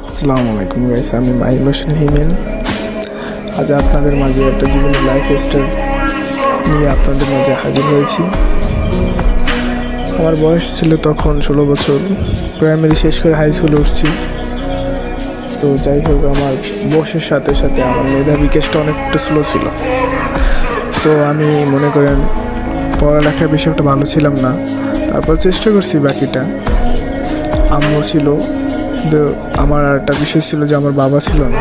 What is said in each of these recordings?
আসসালামু আলাইকুম গাইস, আমি মাহিম হোসেন হিমেল। আজ আপনাদের মাঝে একটা জীবনের লাইফ স্টাইল নিয়ে আপনাদের মাঝে হাজির হয়েছি। আমার বয়স ছিল তখন 16 বছর, প্রাইমারি শেষ করে হাই স্কুলে উঠছি। তো যাই হোক, আমার বয়সের সাথে সাথে আমার মেধা বিকাশটা অনেকটা স্লো ছিল। তো আমি মনে করেন পড়ালেখার বিষয়টা ভালো ছিলাম না। তারপর চেষ্টা করছি বাকিটা। আম্মু ছিল, কিন্তু আমার একটা বিষয় ছিল যে আমার বাবা ছিল না।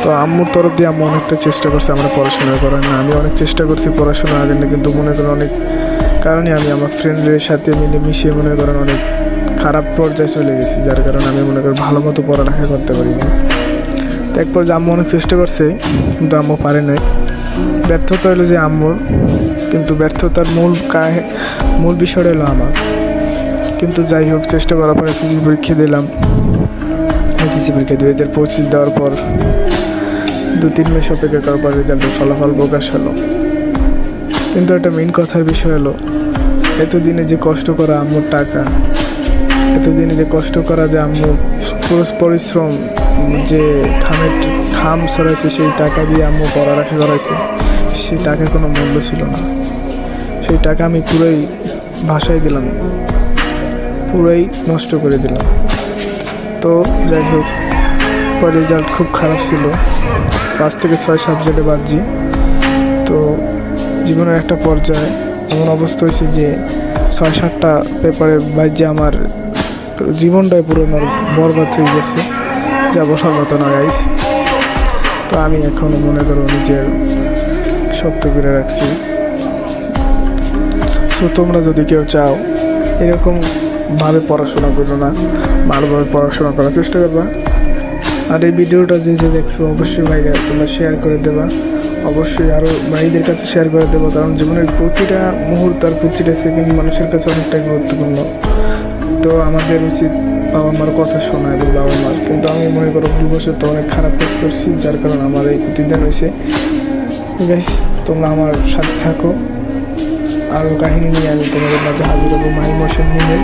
তো আম্মুর তরফ দিয়ে আম্মু অনেকটা চেষ্টা করছে আমার পড়াশোনা করার না। আমি অনেক চেষ্টা করছি পড়াশোনার জন্য, কিন্তু মনে করেন অনেক কারণে আমি আমার ফ্রেন্ডের সাথে মিলেমিশিয়ে মনে করেন অনেক খারাপ পর্যায়ে চলে গেছি, যার কারণে আমি মনে করি ভালো মতো পড়ালেখা করতে পারিনি। তো এক পর্যায়ে আম্মু অনেক চেষ্টা করছে, কিন্তু আম্মু পারে নাই। ব্যর্থতা হলো যে আম্মুর, কিন্তু ব্যর্থতার মূল বিষয়টা হলো আমার। কিন্তু যাই হোক, চেষ্টা করার পর এসএসসি পরীক্ষা দিলাম। এসএসসি পরীক্ষা 2025 দেওয়ার পর 2-3 মাস অপেক্ষা করার পর রেজাল্টের ফলাফল প্রকাশ হলো। কিন্তু একটা মেইন কথার বিষয় হলো, এতদিনে যে কষ্ট করা আম্মুর টাকা, এতদিনে যে কষ্ট করা যে আম্মুর পরিশ্রম, যে খাম ছড়াইছে, সেই টাকা দিয়ে আম্মু পড়ালেখা করাইছে, সেই টাকার কোনো মূল্য ছিল না। সেই টাকা আমি পুরোই ভাসায় দিলাম, পুরোই নষ্ট করে দিলাম। তো যাই হোক, পরে রেজাল্ট খুব খারাপ ছিল, 5 থেকে 6 সাবজেক্টে বাদজি। তো জীবনের একটা পর্যায়ে এমন অবস্থা হয়েছে যে 6-7টা পেপারে বাদজি আমার জীবনটাই পুরো বরবাদ হয়ে গেছে, যা বলার মতো না গাইস। তো আমি এখনও মনে করো নিজের শক্ত করে রাখছি। সো তোমরা যদি কেউ চাও এরকম ভাবে পড়াশোনা করো না, ভালোভাবে পড়াশোনা করার চেষ্টা করবা। আর এই ভিডিওটা যে দেখছো, অবশ্যই ভাইরা তোমরা শেয়ার করে দেবা, অবশ্যই আরও ভাইদের কাছে শেয়ার করে দেবো। কারণ জীবনের প্রতিটা মুহূর্ত আর প্রতিটা সেকেন্ড মানুষের কাছে অনেকটাই গুরুত্বপূর্ণ। তো আমাদের উচিত বাবা মার কথা শোনা এবং বাবা মার। কিন্তু আমি মনে করো ভুলবশত অনেক খারাপ কাজ করছি, যার কারণে আমার এই প্রতিদিন হয়েছে। গাইস, তোমরা আমার সাথে থাকো, আরও কাহিনী নিয়ে আমি তোমাদের মাঝে হাজির হবো। মাহিম হোসেন হিমেল।